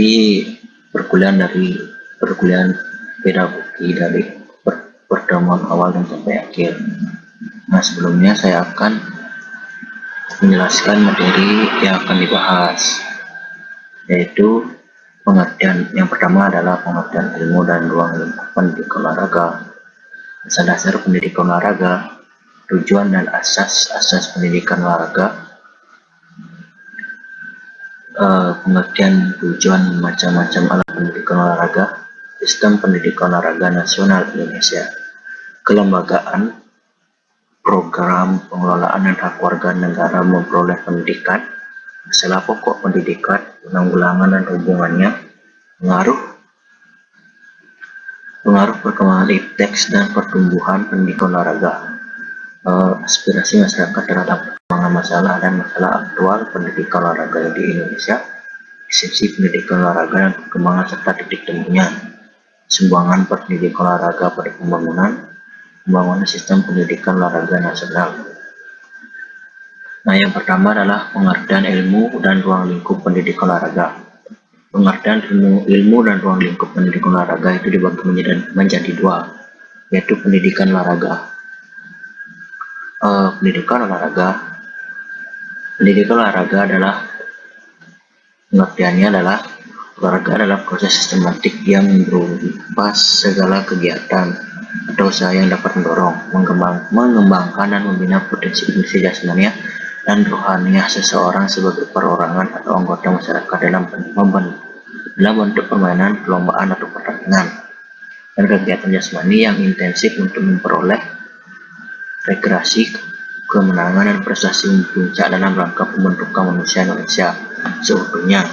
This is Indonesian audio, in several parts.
dari perkuliahan pedagogi dari pertemuan awal dan sampai akhir. Nah, sebelumnya saya akan menjelaskan materi yang akan dibahas, yaitu pengertian. Yang pertama adalah pengertian ilmu dan ruang lingkup pendidikan olahraga, dasar-dasar pendidikan olahraga, tujuan dan asas-asas pendidikan olahraga, pengertian tujuan macam-macam alat pendidikan olahraga, sistem pendidikan olahraga nasional Indonesia, kelembagaan, program pengelolaan dan hak warga negara memperoleh pendidikan, masalah pokok pendidikan, penanggulangan dan hubungannya, pengaruh perkembangan ipteks dan pertumbuhan pendidikan olahraga, aspirasi masyarakat terhadap perkembangan masalah dan masalah aktual pendidikan olahraga di Indonesia, esensi pendidikan olahraga dan perkembangan serta titik temunya, sumbangan pendidikan olahraga pada pembangunan sistem pendidikan olahraga nasional. Nah, yang pertama adalah pengertian ilmu dan ruang lingkup pendidikan olahraga. Pengertian ilmu dan ruang lingkup pendidikan olahraga itu dibagi menjadi dua, yaitu pendidikan olahraga. Pendidikan olahraga adalah pengertiannya adalah olahraga adalah proses sistematik yang berupa segala kegiatan atau usaha yang dapat mendorong, mengembangkan dan membina potensi jasmani dan rohaniah seseorang sebagai perorangan atau anggota masyarakat dalam bentuk permainan, perlombaan atau pertandingan, dan kegiatan jasmani yang intensif untuk memperoleh rekreasi, kemenangan dan prestasi puncak dalam rangka pembentukan manusia Indonesia seutuhnya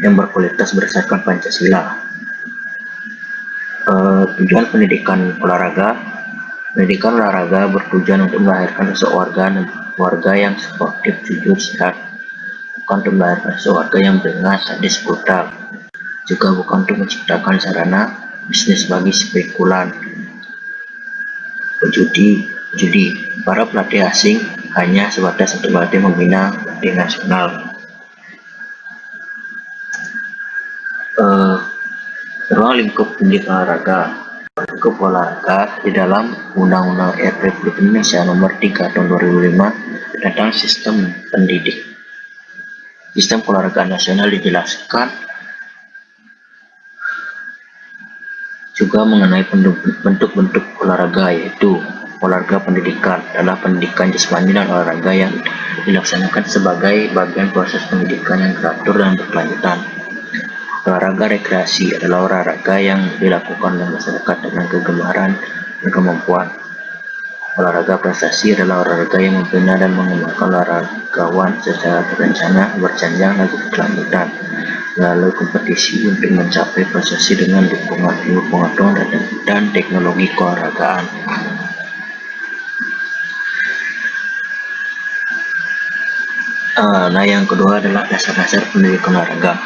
yang berkualitas berdasarkan Pancasila. Tujuan pendidikan olahraga bertujuan untuk melahirkan warga yang sportif, jujur, sehat, bukan untuk melahirkan warga yang beringas, sadis, brutal, juga bukan untuk menciptakan sarana bisnis bagi spekulan, judi. Para pelatih asing hanya sebatas untuk melatih membina tim nasional. Ruang lingkup pendidikan olahraga di dalam Undang-Undang Republik Indonesia Nomor 3 Tahun 2005 tentang sistem keolahragaan nasional dijelaskan juga mengenai bentuk-bentuk olahraga, yaitu olahraga pendidikan adalah pendidikan jasmani dan olahraga yang dilaksanakan sebagai bagian proses pendidikan yang teratur dan berkelanjutan. Olahraga rekreasi adalah olahraga yang dilakukan oleh masyarakat dengan kegemaran dan kemampuan. Olahraga prestasi adalah olahraga yang membina dan mengembangkan olahragawan secara terencana, berjenjang dan berkelanjutan melalui kompetisi untuk mencapai prestasi dengan dukungan ilmu pengetahuan dan teknologi keolahragaan. Nah, yang kedua adalah dasar-dasar pendidikan olahraga.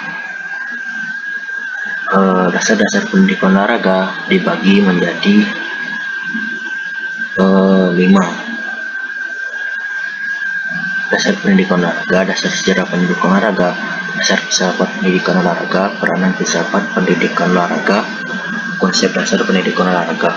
Dasar-dasar pendidikan olahraga dibagi menjadi 5. Dasar pendidikan olahraga, dasar sejarah pendidikan olahraga, dasar filsafat pendidikan olahraga, peranan filsafat pendidikan olahraga, konsep dasar pendidikan olahraga.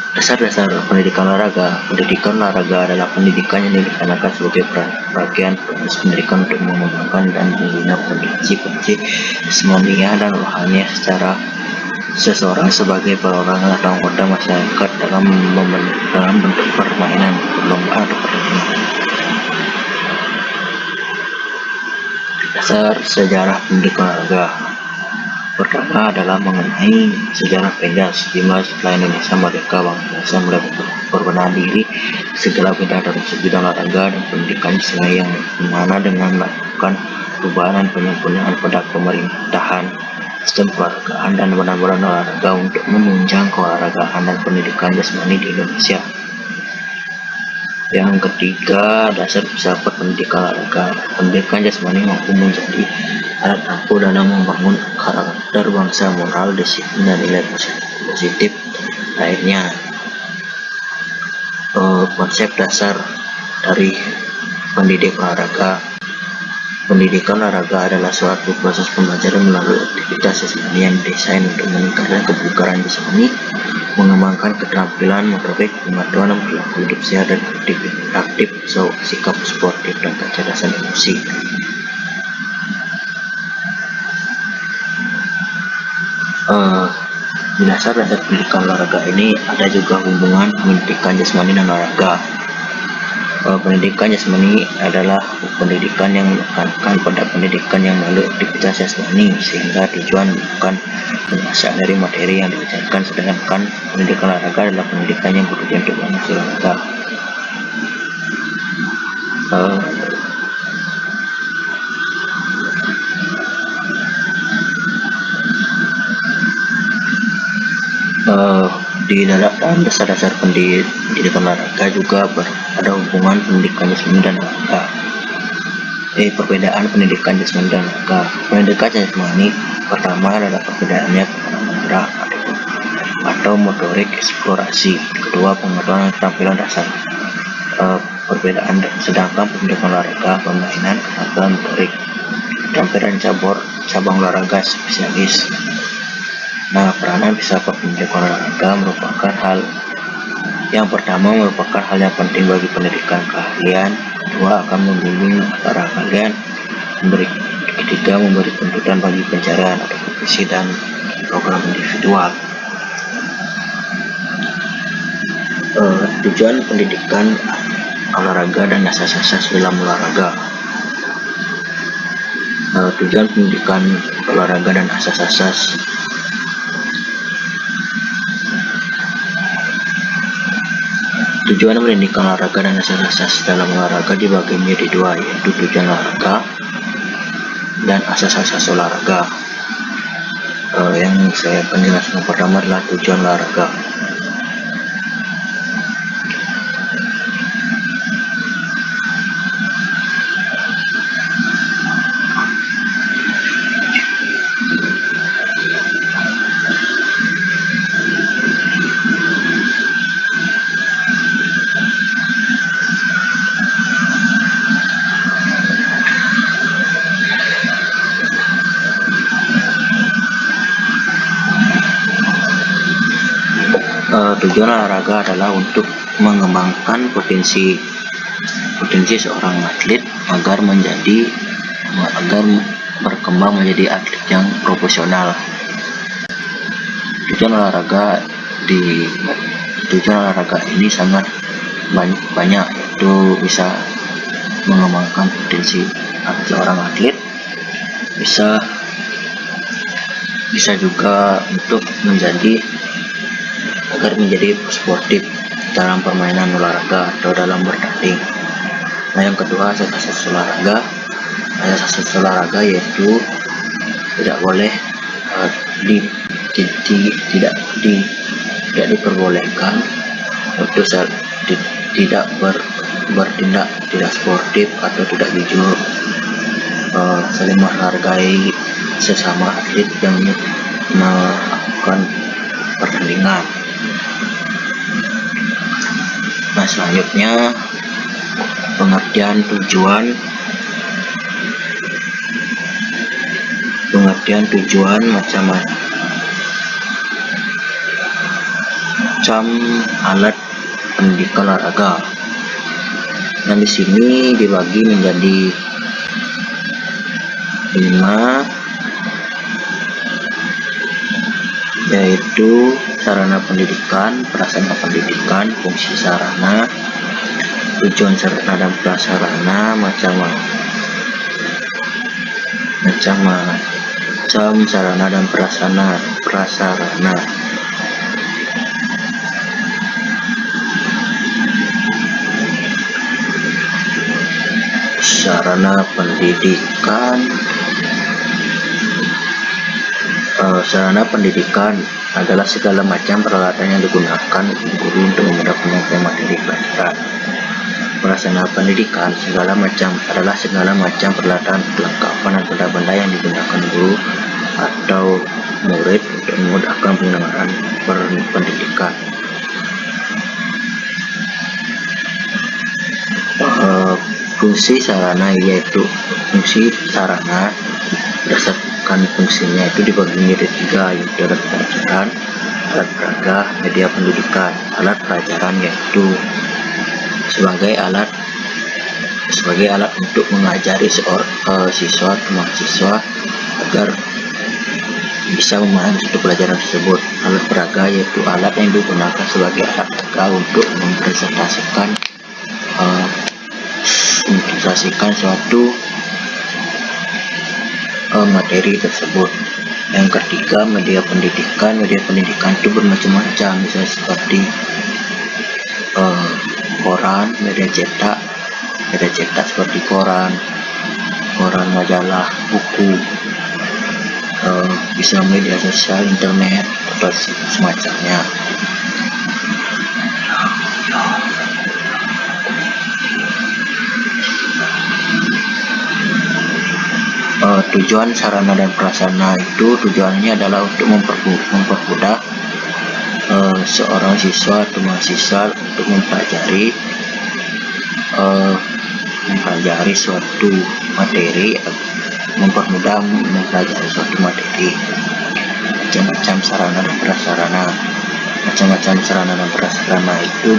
Dasar-dasar pendidikan olahraga. Pendidikan olahraga adalah pendidikan yang dilaksanakan sebagai bagian proses pendidikan untuk mengembangkan dan membina potensi jasmani dan rohani secara seseorang sebagai perorangan atau anggota masyarakat dalam bentuk permainan, perlombaan atau pertandingan. Dasar sejarah pendidikan olahraga. Pertama adalah mengenai sejarah pendek dimana setelah Indonesia merdeka, bangsa mulai berbenah diri segala bidang olahraga dan pendidikan yang mana dengan melakukan perubahan dan penyempurnaan pada pemerintahan, sistem keolahragaan dan benar-benar olahraga untuk menunjang keolahragaan dan pendidikan jasmani di Indonesia. Yang ketiga, dasar filsafat pendidikan olahraga. Pendidikan jasmani mampu menjadi alat ampuh dalam membangun karakter bangsa, moral, disiplin, dan nilai positif lainnya. Konsep dasar dari Pendidik olahraga. Pendidikan olahraga adalah suatu proses pembelajaran melalui aktivitas jasmani yang didesain untuk meningkatkan kebugaran jasmani, mengembangkan keterampilan motorik, pengetahuan perilaku hidup sehat dan aktif, sikap sportif dan kecerdasan emosi. Di dasar pendidikan olahraga ini ada juga hubungan pendidikan jasmani dan olahraga. Pendidikan jasmani adalah pendidikan yang menekankan pada pendidikan yang melalui aktivitas jasmani, sehingga tujuan bukan penguasaan dari materi yang diajarkan, sedangkan pendidikan olahraga adalah pendidikan yang bertujuan untuk menguasai olahraga. Di dalam dasar-dasar pendidikan olahraga juga ada hubungan pendidikan jasmani dan olahraga. Perbedaan pendidikan jasmani dan olahraga. Pendidikan jasmani pertama adalah perbedaannya kemampuan gerak atau motorik eksplorasi. Kedua, pengetahuan keterampilan dasar. Perbedaan sedangkan pendidikan olahraga permainan kemampuan motorik, keterampilan cabang olahraga spesialis. Nah, peranan filsafat pendidikan olahraga merupakan hal yang pertama merupakan hal yang penting bagi pendidikan keahlian. Kedua, akan membimbing para kalian. Ketiga, memberi tuntutan bagi pencarian atau profesi dan program individual. Tujuan pendidikan olahraga dan asas-asas dalam olahraga. Tujuan pendidikan olahraga dan asas-asas. Tujuan pendidikan olahraga dan asas-asas dalam olahraga dibagi menjadi dua, yaitu tujuan olahraga dan asas-asas olahraga. Yang saya akan jelaskan pertama adalah tujuan olahraga. Tujuan olahraga adalah untuk mengembangkan potensi seorang atlet agar berkembang menjadi atlet yang profesional. Tujuan olahraga ini sangat banyak, yaitu bisa mengembangkan potensi seorang atlet, bisa juga untuk agar menjadi sportif dalam permainan olahraga atau dalam bertanding. Nah, yang kedua, asas-asas olahraga. Asas olahraga yaitu tidak diperbolehkan untuk tidak bertindak tidak sportif atau tidak jujur, saling menghargai sesama atlet yang melakukan pertandingan. Nah, selanjutnya pengertian tujuan macam alat pendidikan olahraga. Nah, di sini dibagi menjadi 5, yaitu sarana pendidikan, prasarana pendidikan, fungsi sarana, tujuan sarana dan prasarana, macam sarana dan prasarana. Sarana pendidikan adalah segala macam peralatan yang digunakan guru untuk memudahkan materi pelajaran. Prasarana pendidikan adalah segala macam peralatan, perlengkapan dan benda-benda yang digunakan guru atau murid untuk memudahkan penyelenggaraan pendidikan. Fungsi sarana yaitu fungsi sarana berdasarkan fungsinya itu dibagi menjadi tiga, yaitu alat pelajaran, alat peraga, media pendidikan. Alat pelajaran yaitu sebagai alat untuk mengajari siswa atau mahasiswa agar bisa memahami suatu pelajaran tersebut. Alat peraga yaitu alat yang digunakan sebagai alat peraga untuk mempresentasikan suatu materi tersebut. Yang ketiga, media pendidikan. Media pendidikan itu bermacam-macam, misalnya seperti koran, media cetak seperti koran, majalah, buku, bisa media sosial, internet, atau semacamnya. Tujuan sarana dan prasarana itu tujuannya adalah untuk mempermudah seorang siswa atau mahasiswa untuk mempelajari suatu materi, mempermudah mempelajari suatu materi. Macam-macam sarana dan prasarana itu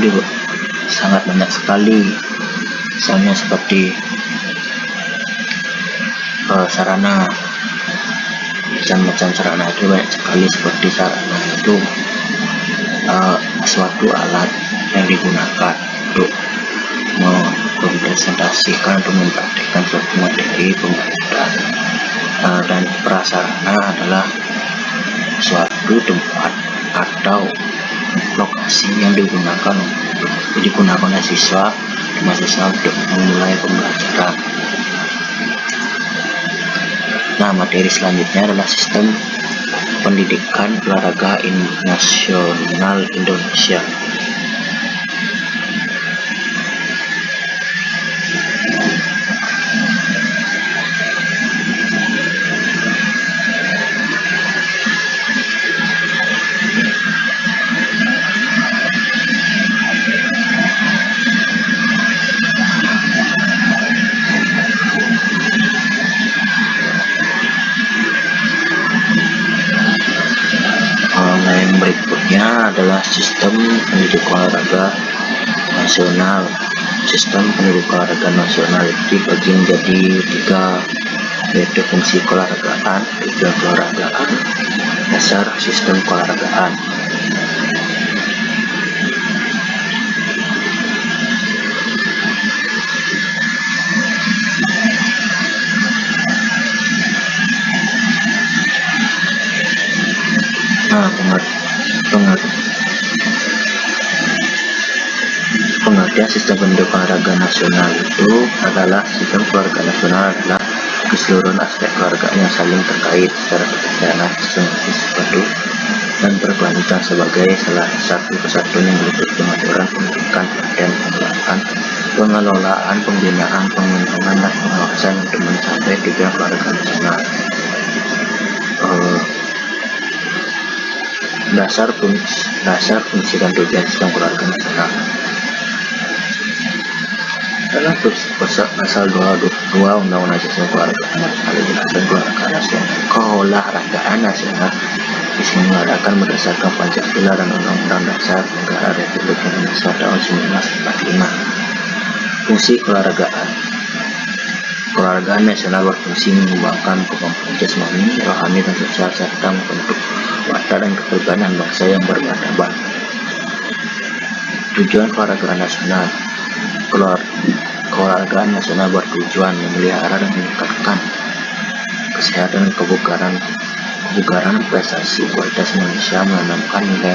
sangat banyak sekali. Misalnya seperti sarana, macam-macam sarana itu banyak sekali, seperti sarana itu suatu alat yang digunakan untuk mempresentasikan atau mempraktikkan suatu materi pembelajaran, dan prasarana adalah suatu tempat atau lokasi yang digunakan oleh siswa untuk memulai pembelajaran. Nah, materi selanjutnya adalah sistem pendidikan olahraga nasional Indonesia. Yang berikutnya adalah sistem pendidikan olahraga nasional. Sistem pendidikan olahraga nasional itu dibagi menjadi tiga, yaitu fungsi keolahragaan, tujuan keolahragaan, dasar sistem keolahragaan. Nah, pengertian sistem pendidikan olahraga nasional itu adalah sistem keluarga nasional adalah keseluruhan aspek keluarga yang saling terkait secara kebencanaan, sistematis, padu, dan berkelanjutan sebagai salah satu kesatuan yang meliputi pengaturan, pendidikan, pelatihan, pengelolaan, pembinaan, pengembangan, dan pengawasan untuk mencapai tujuan keluarga nasional. Dasar fungsi dan tujuan sistem keluarga nasional dalam pasal 22 Undang-Undang Sistem Keluarga Nasional dijelaskan keolahragaan nasional diselenggarakan berdasarkan Pancasila dan Undang-Undang Dasar Negara Republik Indonesia tahun 1945. Fungsi keolahragaan nasional berfungsi mengembangkan kemampuan jasmani, rohani, dan sosial serta membentuk watak dan kepribadian bangsa yang bermartabat. Tujuan keolahragaan nasional. Keolahragaan nasional bertujuan memelihara dan meningkatkan kesehatan dan kebugaran, prestasi kualitas manusia, menanamkan nilai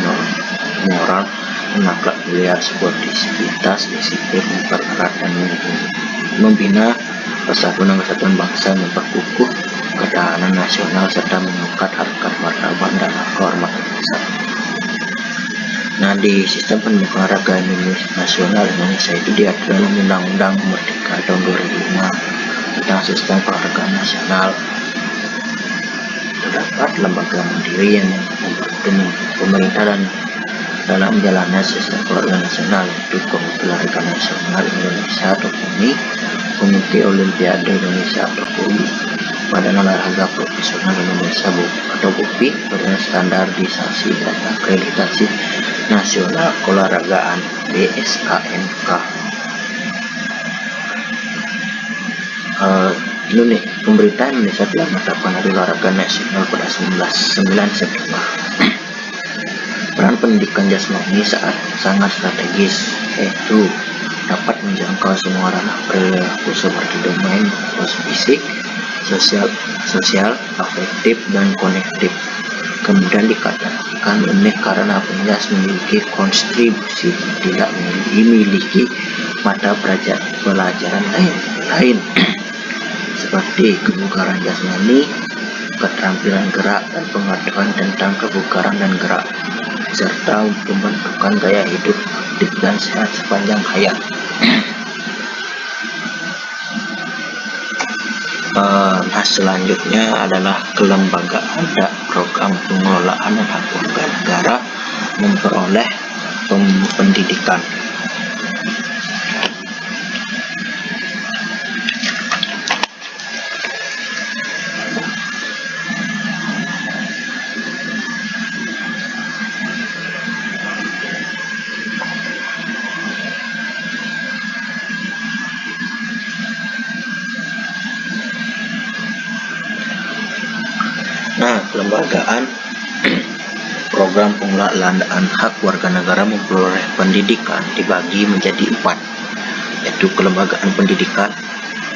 moral dan akhlak mulia, sportivitas, disiplin, mempererat dan membina persatuan bangsa, memperkukuh ketahanan nasional, serta mengangkat harkat martabat dan kehormatan bangsa. Nah, di sistem pendidikan olahraga nasional Indonesia itu diatur dalam Undang-Undang Nomor 3 Tahun 2005 tentang sistem keolahragaan nasional. Terdapat lembaga mandiri yang membantu pemerintah dan dalam menjalankan sistem keolahragaan nasional, yaitu Komite Olahraga Nasional Indonesia atau KONI, Komite Olimpiade Indonesia atau KOI, Badan Olahraga Profesional Indonesia atau BOPI, Badan Standarisasi dan Akreditasi Nasional Keolahragaan BSANK. Pemerintah Indonesia telah menetapkan Hari Olahraga Nasional pada 9 September. Peran pendidikan jasmani sangat strategis, yaitu dapat menjangkau semua ranah perilaku seperti domain fisik, sosial, afektif, dan konektif. Kemudian dikatakan unik karena penjas memiliki kontribusi tidak dimiliki mata pelajaran lain seperti kebugaran jasmani, keterampilan gerak, dan pengetahuan tentang kebugaran dan gerak, serta pembentukan gaya hidup aktif dan sehat sepanjang hayat. Nah, selanjutnya adalah kelembagaan dan program pengelolaan dan hak warga negara memperoleh pendidikan. Nah, kelembagaan program pengelolaan hak warga negara memperoleh pendidikan dibagi menjadi 4, yaitu kelembagaan pendidikan,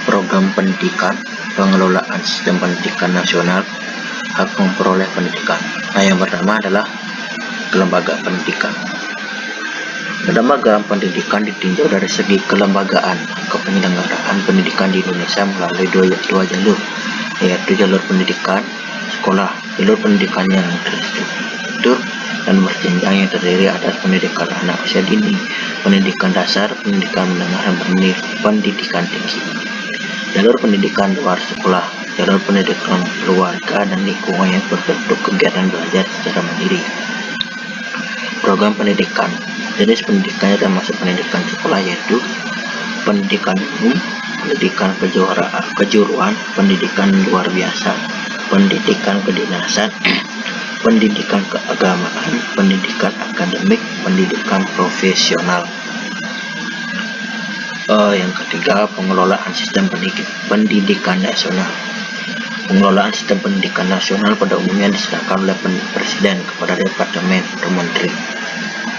program pendidikan, pengelolaan sistem pendidikan nasional, hak memperoleh pendidikan. Nah, yang pertama adalah kelembagaan pendidikan. Kelembagaan pendidikan ditinjau dari segi kelembagaan. Penyelenggaraan pendidikan di Indonesia melalui dua jalur, yaitu jalur pendidikan sekolah, jalur pendidikan yang terstruktur dan berjenjang yang terdiri atas pendidikan anak usia dini, pendidikan dasar, pendidikan menengah, dan pendidikan tinggi. Jalur pendidikan luar sekolah, jalur pendidikan keluarga dan lingkungan yang berbentuk kegiatan belajar secara mandiri. Program pendidikan, jenis pendidikannya termasuk pendidikan sekolah, yaitu pendidikan umum, pendidikan kejuruan, pendidikan luar biasa, pendidikan kedinasan, pendidikan keagamaan, pendidikan akademik, pendidikan profesional. Yang ketiga, pengelolaan sistem pendidikan nasional. Pengelolaan sistem pendidikan nasional pada umumnya diserahkan oleh Presiden kepada Departemen atau Menteri.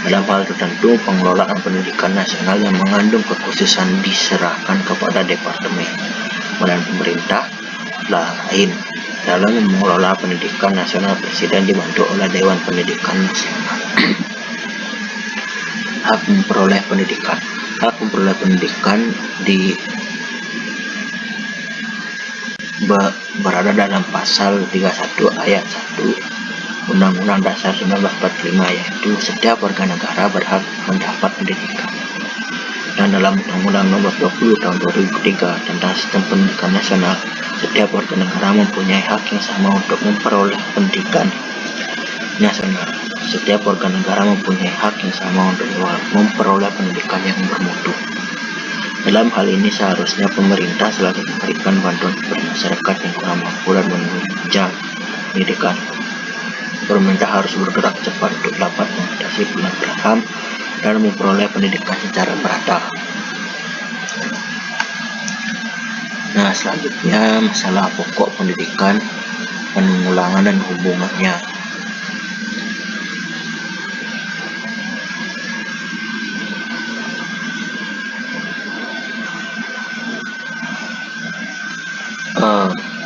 Dalam hal tertentu, pengelolaan pendidikan nasional yang mengandung kekhususan diserahkan kepada Departemen. Badan pemerintah lain dalam mengelola pendidikan nasional, Presiden dibantu oleh Dewan Pendidikan Nasional. Hak memperoleh pendidikan. Hak memperoleh pendidikan berada dalam pasal 31 ayat 1 Undang-Undang Dasar 1945, yaitu setiap warga negara berhak mendapat pendidikan. Dan dalam Undang-Undang Nomor 20 Tahun 2003 tentang Sistem Pendidikan Nasional, setiap warga negara mempunyai hak yang sama untuk memperoleh pendidikan nasional. Setiap warga negara mempunyai hak yang sama untuk memperoleh pendidikan yang bermutu. Dalam hal ini seharusnya pemerintah selalu memberikan bantuan kepada masyarakat yang kurang mampu dan menunjang pendidikan. Pemerintah harus bergerak cepat untuk dapat mengatasi pelanggaran HAM dan memperoleh pendidikan secara merata. Nah, selanjutnya masalah pokok pendidikan, penanggulangan dan hubungannya.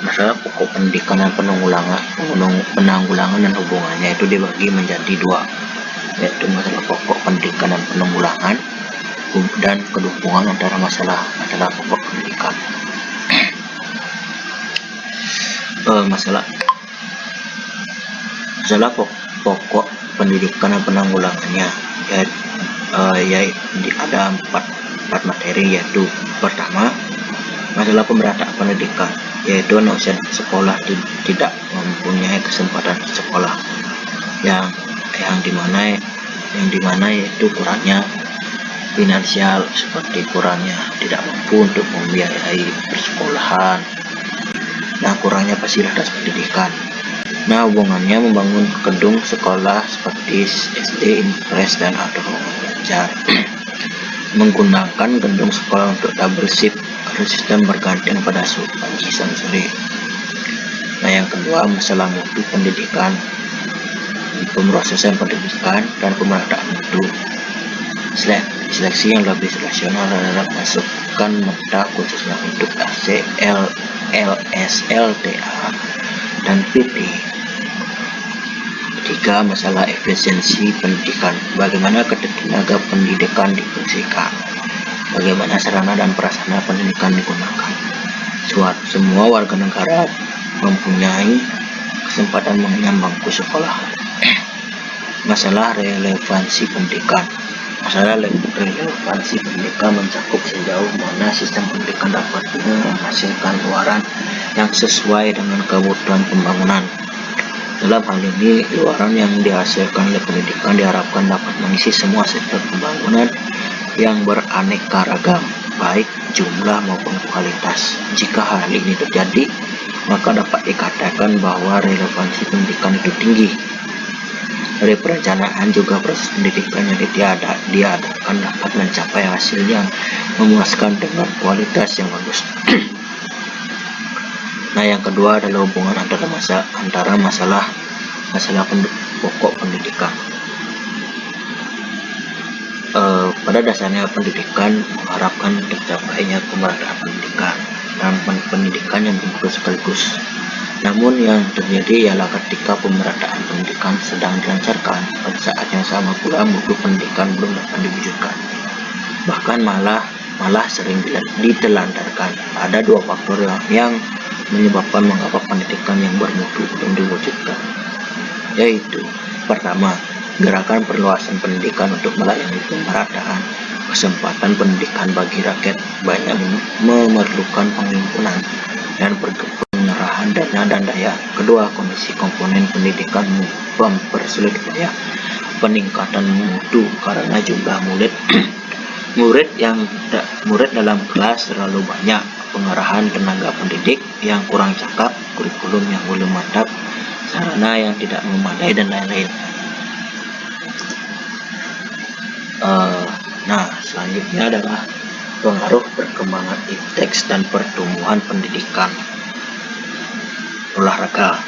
Masalah pokok pendidikan dan penanggulangan dan hubungannya itu dibagi menjadi 2, yaitu masalah pokok pendidikan dan penanggulangan dan kedukungan antara masalah pokok pendidikan. Masalah pokok pendidikan dan penanggulangannya yaitu ada 4 materi, yaitu pertama, masalah pemerataan pendidikan, yaitu anak usia sekolah tidak mempunyai kesempatan sekolah yang dimana yaitu kurangnya finansial seperti kurangnya tidak mampu untuk membiayai persekolahan, nah kurangnya fasilitas pendidikan. Nah hubungannya membangun gedung sekolah seperti SD, Impres, dan atau belajar menggunakan gedung sekolah untuk double shift atau sistem bergantian pada pagi dan sore. Nah yang kedua, masalah mutu pendidikan, pemrosesan pendidikan dan pemerataan mutu. Seleksi yang lebih rasional terhadap masukan mata khususnya untuk ACL, LSLTA, dan PT. Ketiga, masalah efisiensi pendidikan. Bagaimana tenaga pendidikan difungsikan? Bagaimana sarana dan prasarana pendidikan digunakan? Semua warga negara mempunyai kesempatan mengenyam bangku sekolah. Masalah relevansi pendidikan. Masalah relevansi pendidikan mencakup sejauh mana sistem pendidikan dapat menghasilkan luaran yang sesuai dengan kebutuhan pembangunan. Dalam hal ini, luaran yang dihasilkan oleh pendidikan diharapkan dapat mengisi semua sektor pembangunan yang beraneka ragam, baik jumlah maupun kualitas. Jika hal ini terjadi, maka dapat dikatakan bahwa relevansi pendidikan itu tinggi. Dari perencanaan juga proses pendidikan yang diadakan dapat mencapai hasil yang memuaskan dengan kualitas yang bagus. Nah yang kedua adalah hubungan antara masalah pokok pendidikan. Pada dasarnya pendidikan mengharapkan tercapainya kemerataan pendidikan dan pendidikan yang bermutu sekaligus. Namun yang terjadi ialah ketika pemerataan pendidikan sedang dilancarkan, pada saat yang sama pula mutu pendidikan belum dapat diwujudkan. Bahkan malah sering ditelantarkan. Ada dua faktor yang menyebabkan mengapa pendidikan yang bermutu belum diwujudkan, yaitu pertama, gerakan perluasan pendidikan untuk melayani pemerataan kesempatan pendidikan bagi rakyat banyak memerlukan penghimpunan dan pengerahan dana dan daya. Kedua, kondisi komponen pendidikan mempersulit upaya peningkatan mutu karena jumlah murid dalam kelas terlalu banyak, pengerahan tenaga pendidik yang kurang cakap, kurikulum yang belum mantap, sarana yang tidak memadai, dan lain-lain. Nah selanjutnya adalah pengaruh perkembangan ipteks dan pertumbuhan pendidikan olahraga.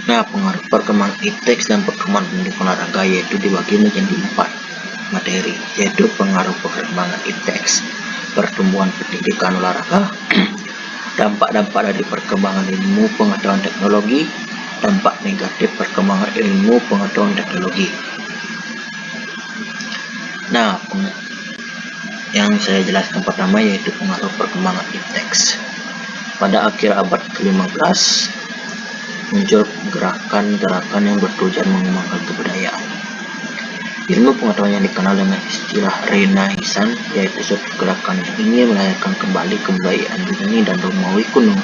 Nah pengaruh perkembangan ipteks dan perkembangan pendidikan olahraga yaitu dibagi menjadi 4 materi, yaitu pengaruh perkembangan ipteks, pertumbuhan pendidikan olahraga, dampak-dampak dari perkembangan ilmu pengetahuan teknologi, dampak negatif perkembangan ilmu pengetahuan teknologi. Nah, yang saya jelaskan pertama yaitu pengaruh perkembangan ipteks. Pada akhir abad ke-15 muncul gerakan-gerakan yang bertujuan mengembangkan kebudayaan. Ilmu pengetahuan yang dikenal dengan istilah Renaissance yaitu suatu gerakan yang ingin melahirkan kembali kebudayaan Yunani dan Romawi kuno.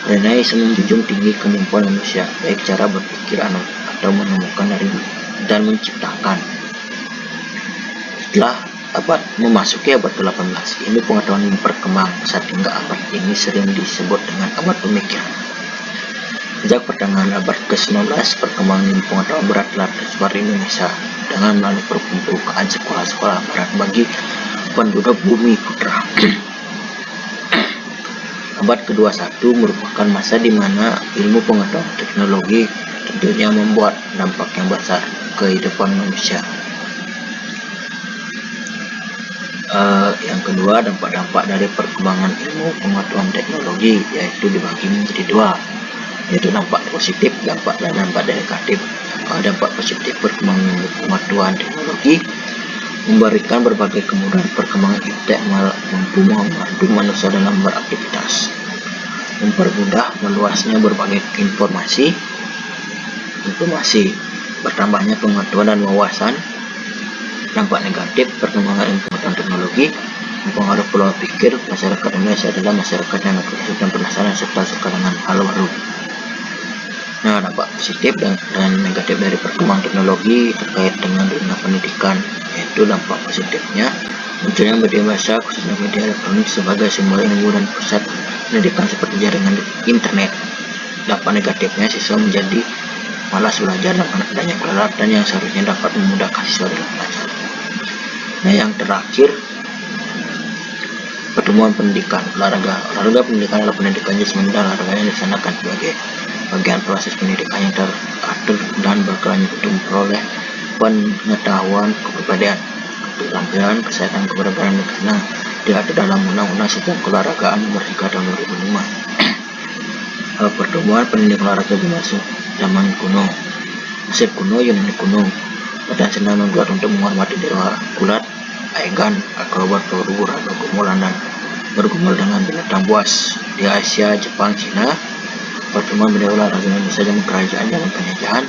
Renaissance menjunjung tinggi kemampuan manusia, baik cara berpikir atau menemukan dan menciptakan. Setelah memasuki abad ke-18, ilmu pengetahuan berkembang pesat hingga abad ini sering disebut dengan abad pemikiran. Sejak pertengahan abad ke-19, perkembangan ilmu pengetahuan berat telah tersebar di Indonesia dengan melalui pembukaan sekolah-sekolah barat bagi penduduk bumi putra. Abad ke-21 merupakan masa di mana ilmu pengetahuan teknologi tentunya membuat dampak yang besar ke kehidupan manusia. Yang kedua, dampak-dampak dari perkembangan ilmu pengetahuan teknologi yaitu dibagi menjadi 2, yaitu dampak positif, dampak negatif. Dampak positif perkembangan ilmu pengetahuan teknologi memberikan berbagai kemudahan perkembangan iptek mampu membantu manusia dalam beraktivitas, mempermudah meluasnya berbagai informasi, bertambahnya pengetahuan dan wawasan. Dampak negatif perkembangan ilmu pengetahuan teknologi mempengaruhi pola pikir masyarakat Indonesia adalah masyarakat yang agresif dan penasaran serta suka dengan hal baru. Nah, dampak positif dan negatif dari perkembangan teknologi terkait dengan dunia pendidikan, yaitu dampak positifnya munculnya media massa khususnya media elektronik sebagai sumber ilmu dan pusat pendidikan seperti jaringan internet. Dampak negatifnya siswa menjadi malas belajar dengan adanya peralatan yang seharusnya dapat memudahkan siswa dalam belajar. Nah, yang terakhir, pertemuan pendidikan olahraga. Olahraga pendidikan adalah pendidikan jasmani dan olahraga yang dilaksanakan sebagai bagian proses pendidikan yang teratur dan berkelanjutan untuk memperoleh pengetahuan, kepribadian, keterampilan, kesehatan, keberadaan dan kesenangan diatur dalam Undang-Undang Sistem Keolahragaan Nomor 3 Tahun 2005. Pertemuan pendidikan olahraga bermasuk zaman kuno. Mesir kuno, Yunani kuno, latihan senam membuat untuk menghormati dewa gulat, Aegan, akrobat peluru, bergumul dengan binatang buas. Di Asia, Jepang, Cina, pertemuan bendera olahraga Indonesia zaman kerajaan, zaman penjajahan,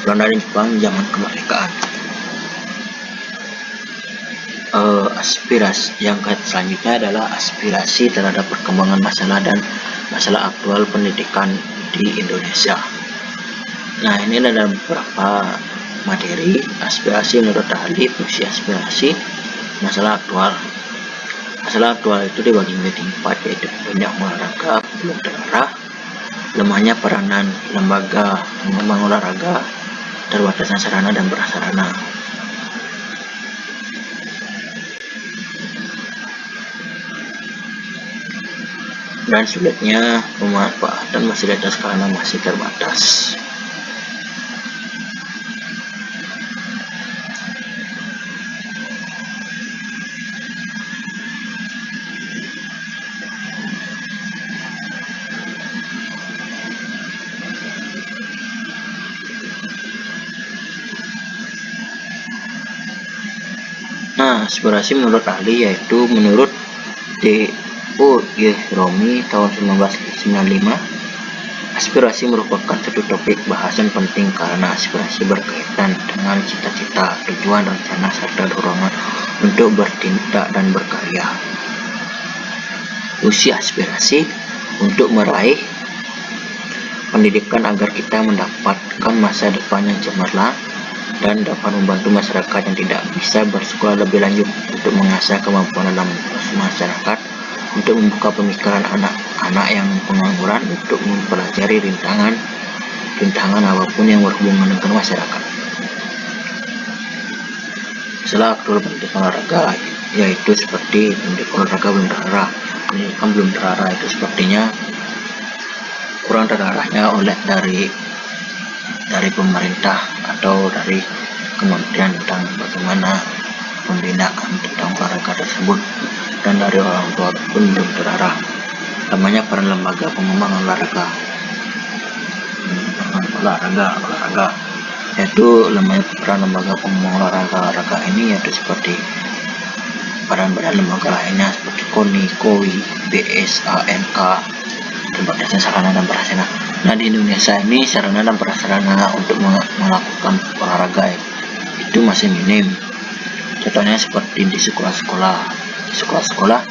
Belanda dan Jepang zaman kemerdekaan. Aspirasi yang selanjutnya adalah aspirasi terhadap perkembangan masalah dan masalah aktual pendidikan di Indonesia. Nah, ini ada beberapa materi aspirasi menurut ahli. Fungsi aspirasi, masalah aktual. Masalah aktual itu dibagi menjadi 4, yaitu banyak olahraga belum terarah, lemahnya peranan lembaga pengembang olahraga, terbatasnya sarana dan prasarana. Dan sulitnya pemanfaatan fasilitas karena masih terbatas. Nah, aspirasi menurut ahli yaitu menurut D.O. Romi tahun 1995, aspirasi merupakan satu topik bahasan penting karena aspirasi berkaitan dengan cita-cita, tujuan, rencana, serta dorongan untuk bertindak dan berkarya. Fungsi aspirasi untuk meraih pendidikan agar kita mendapatkan masa depan yang cemerlang dan dapat membantu masyarakat yang tidak bisa bersekolah lebih lanjut, untuk mengasah kemampuan dalam masyarakat, untuk membuka pemikiran anak-anak yang pengangguran untuk mempelajari rintangan apapun yang berhubungan dengan masyarakat. Masalah aktual pendidikan olahraga yaitu seperti pendidikan olahraga belum terarah. Pendidikan belum terarah itu sepertinya kurang terarahnya oleh dari pemerintah atau dari kementerian tentang bagaimana pembinaan tentang olahraga tersebut, dan dari orang tua pun belum terarah. Namanya peran lembaga pengembangan olahraga yaitu peran lembaga pengembangan olahraga ini yaitu seperti badan-badan lembaga lainnya seperti KONI, KOI, BSANK, terbatasnya sarana dan prasarana. Nah, di Indonesia ini sarana dan prasarana untuk melakukan olahraga itu masih minim. Contohnya seperti di sekolah-sekolah. Di sekolah-sekolah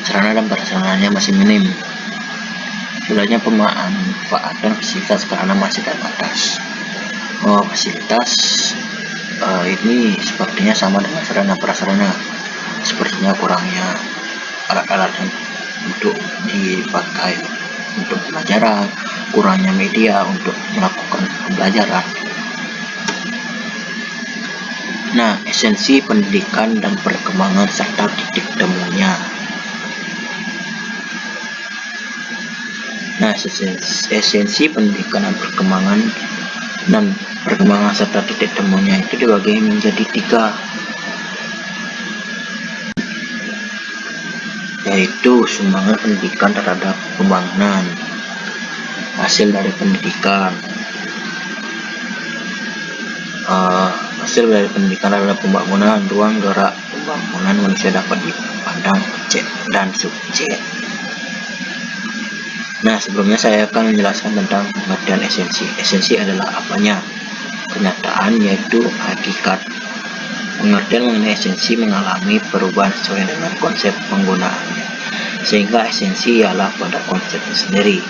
sarana dan prasarananya masih minim. Sulitnya pemanfaatan fasilitas karena masih terbatas. Fasilitas ini sepertinya sama dengan sarana prasarana. Sepertinya kurangnya alat-alat untuk dipakai untuk pelajaran, kurangnya media untuk melakukan pembelajaran. Nah, esensi pendidikan dan perkembangan serta titik temunya. Nah, esensi pendidikan dan perkembangan serta titik temunya itu dibagi menjadi 3, yaitu sumbangan pendidikan terhadap pembangunan, hasil dari pendidikan, hasil dari pendidikan adalah pembangunan, ruang gerak pembangunan manusia dapat dipandang objek dan subjek. Nah, sebelumnya saya akan menjelaskan tentang pengertian esensi. Esensi adalah apanya, kenyataan yaitu hakikat. Pengertian mengenai esensi mengalami perubahan sesuai dengan konsep penggunaannya, sehingga esensi ialah pada konsep sendiri,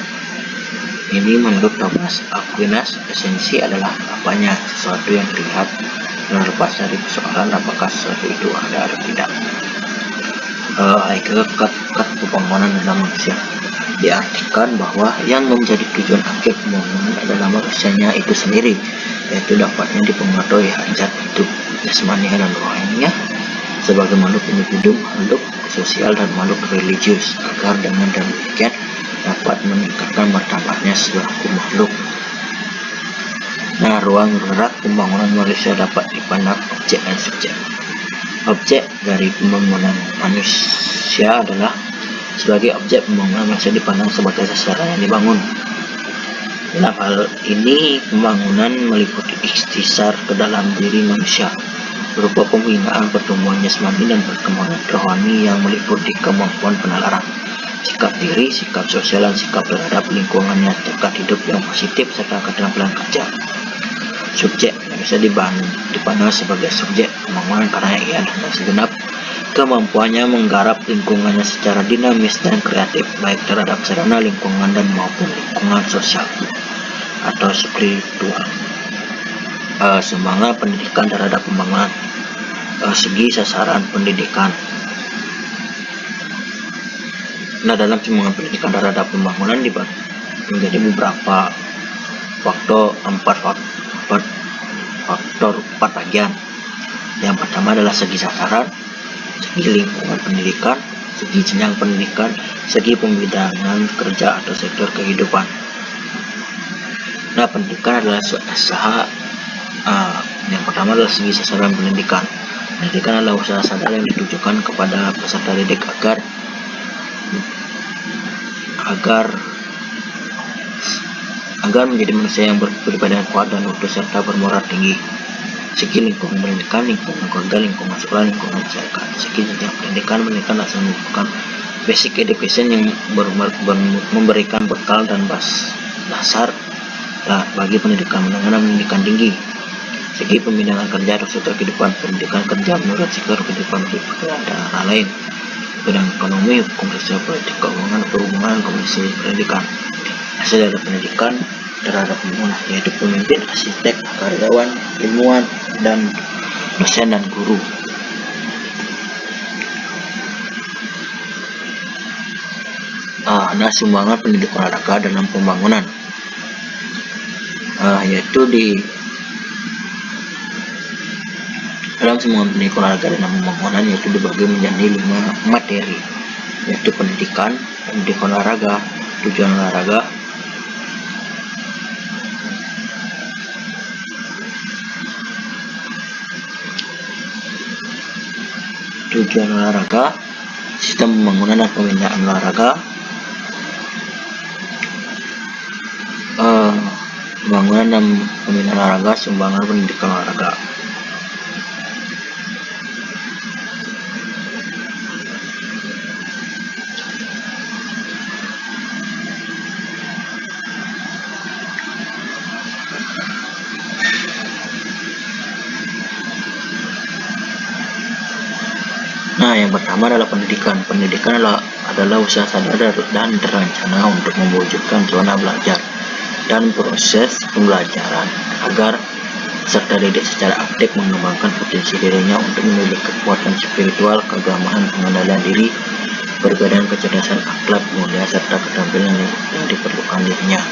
ini menurut Thomas Aquinas, esensi adalah apanya sesuatu yang terlihat terlepas dari persoalan apakah sesuatu itu ada atau tidak. Hakikat pembangunan dalam manusia diartikan bahwa yang menjadi tujuan akhir pembangunan adalah manusianya itu sendiri, yaitu dapatnya dipengaruhi hajat hidup jasmani dan rohaninya sebagai makhluk individu, makhluk sosial, dan makhluk religius, agar dengan demikian dapat meningkatkan martabatnya selaku makhluk. Nah, ruang gerak pembangunan manusia dapat dipandang objek dan subjek. Objek dari pembangunan manusia adalah sebagai objek pembangunan manusia dipandang sebagai sasaran yang dibangun. Dalam hal ini, pembangunan meliputi ikhtisar ke dalam diri manusia berupa pembinaan pertumbuhan jasmani dan perkembangan rohani yang meliputi kemampuan penalaran, sikap diri, sikap sosial, dan sikap terhadap lingkungannya, tingkat hidup yang positif, serta keterampilan kerja. Subjek yang bisa dipandang sebagai subjek pembangunan karena ia dengan segenap kemampuannya menggarap lingkungannya secara dinamis dan kreatif, baik terhadap sarana lingkungan dan maupun lingkungan sosial atau spiritual. Semangat pendidikan terhadap pembangunan. Segi sasaran pendidikan. Nah, dalam semangat pendidikan terhadap pembangunan dibagi menjadi beberapa empat bagian. Yang pertama adalah segi sasaran, segi lingkungan pendidikan, segi jenjang pendidikan, segi pembidangan kerja atau sektor kehidupan. Nah, pendidikan adalah usaha. Yang pertama adalah segi sasaran pendidikan. Pendidikan adalah usaha sadar yang ditujukan kepada peserta didik agar menjadi manusia yang berpribadi kuat dan utuh serta bermoral tinggi. Segi lingkungan pendidikan, lingkungan keluarga, lingkungan sekolah, lingkungan masyarakat. Segi jenjang pendidikan akan merupakan basic education yang memberikan bekal dan dasar bagi pendidikan menengah dan pendidikan tinggi. Segi pembinaan kerja atau sektor kehidupan, pendidikan kerja menurut sektor kehidupan antara lain bidang ekonomi, hukum sosial, politik, keuangan, perhubungan, komunikasi, pendidikan. Hasil dari pendidikan terhadap pembangunan yaitu pemimpin, arsitek, karyawan, ilmuwan, dan dosen dan guru. Ada sumbangan pendidikan olahraga dalam pembangunan, yaitu dalam sumbangan pendidikan olahraga dalam pembangunan yaitu dibagi menjadi 5 materi, yaitu pendidikan olahraga, tujuan olahraga, sistem pembangunan dan pembinaan olahraga, pembangunan dan pembinaan olahraga, sumbangan pendidikan olahraga. Nah, yang pertama adalah pendidikan. Pendidikan adalah usaha sadar dan terencana untuk mewujudkan zona belajar dan proses pembelajaran agar peserta didik secara aktif mengembangkan potensi dirinya untuk memiliki kekuatan spiritual, keagamaan, pengendalian diri, perbedaan kecerdasan akhlak, mulia, serta keterampilan yang diperlukan dirinya.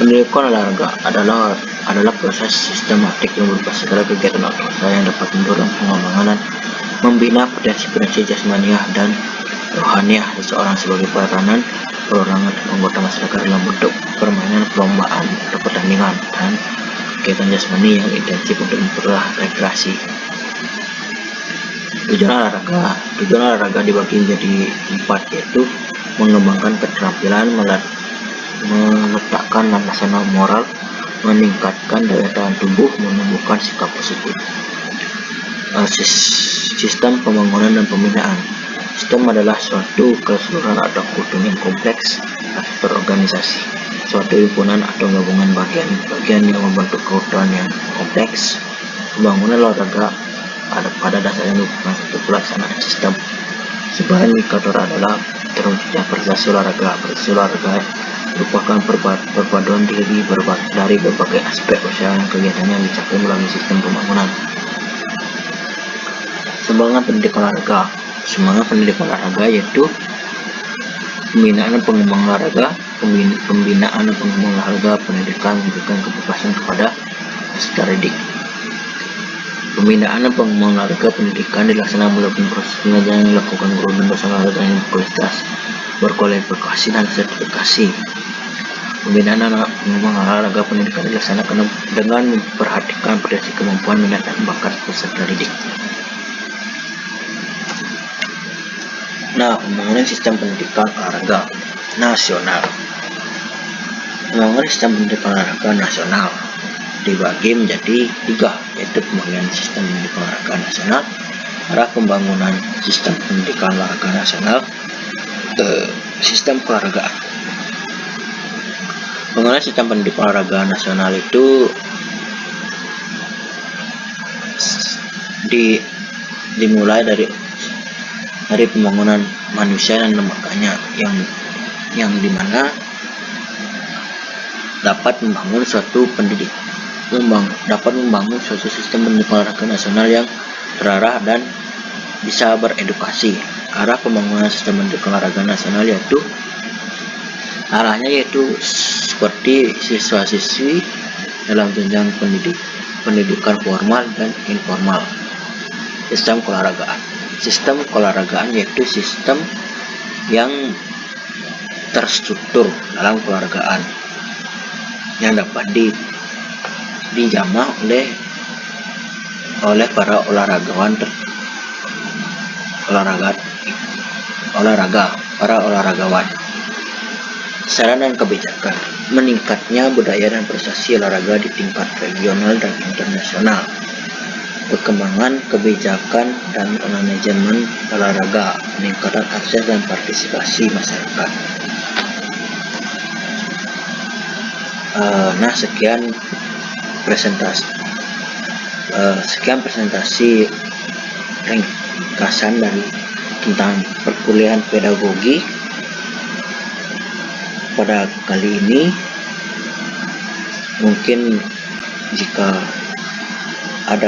Pendidikan olahraga adalah proses sistematik yang berupa segala kegiatan olahraga yang dapat mendorong pengembangan dan membina potensi jasmaniah dan rohaniah seseorang sebagai perorangan dan anggota masyarakat dalam bentuk permainan, perlombaan, atau pertandingan, dan kegiatan jasmani yang intensif untuk memperoleh rekreasi. Tujuan olahraga dibagi menjadi 4, yaitu mengembangkan keterampilan, meletakkan landasan moral, meningkatkan daya tahan tubuh, menumbuhkan sikap positif. Sistem pembangunan dan pembinaan. Sistem adalah suatu keseluruhan atau kultur yang kompleks atau berorganisasi, suatu himpunan atau gabungan bagian-bagian yang membentuk keutuhan yang kompleks. Pembangunan olahraga pada dasarnya merupakan satu pelaksanaan sistem. Sebagai indikator adalah terwujudnya prestasi olahraga merupakan perpaduan dari berbagai aspek usaha dan kegiatan yang dicapai melalui sistem pembangunan. Semangat pendidikan olahraga yaitu pembinaan dan pengembangan olahraga, pendidikan memberikan kebebasan kepada peserta didik. Pembinaan dan pengembangan olahraga pendidikan dilaksanakan melalui proses pengajaran yang dilakukan guru dan dosen olahraga yang berkualifikasi dan sertifikasi. Pembinaan dan pengembangan olahraga pendidikan dilaksanakan dengan memperhatikan potensi kemampuan, minat, dan bakat peserta didik. Nah, pembangunan sistem pendidikan olahraga nasional. Pembangunan sistem pendidikan olahraga nasional dibagi menjadi 3, yaitu pembangunan sistem pendidikan olahraga nasional, arah pembangunan sistem pendidikan olahraga nasional, sistem keolahragaan. Pembangunan sistem pendidikan olahraga nasional itu dimulai dari pembangunan manusia dan lembaganya yang dimana dapat membangun suatu sistem pendidikan olahraga nasional yang terarah dan bisa beredukasi. Arah pembangunan sistem pendidikan olahraga nasional arahnya yaitu seperti siswa-siswi dalam jenjang pendidikan formal dan informal. Sistem keolahragaan yaitu sistem yang terstruktur dalam keolahragaan yang dapat dijamah oleh para olahragawan. Saran dan kebijakan: meningkatnya budaya dan prestasi olahraga di tingkat regional dan internasional. Perkembangan kebijakan dan manajemen olahraga, peningkatan akses dan partisipasi masyarakat. Sekian presentasi ringkasan dari tentang perkuliahan pedagogi pada kali ini. Mungkin jika ada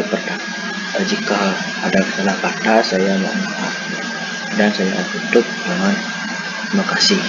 salah kata, saya mohon maaf dan saya tutup dengan terima kasih.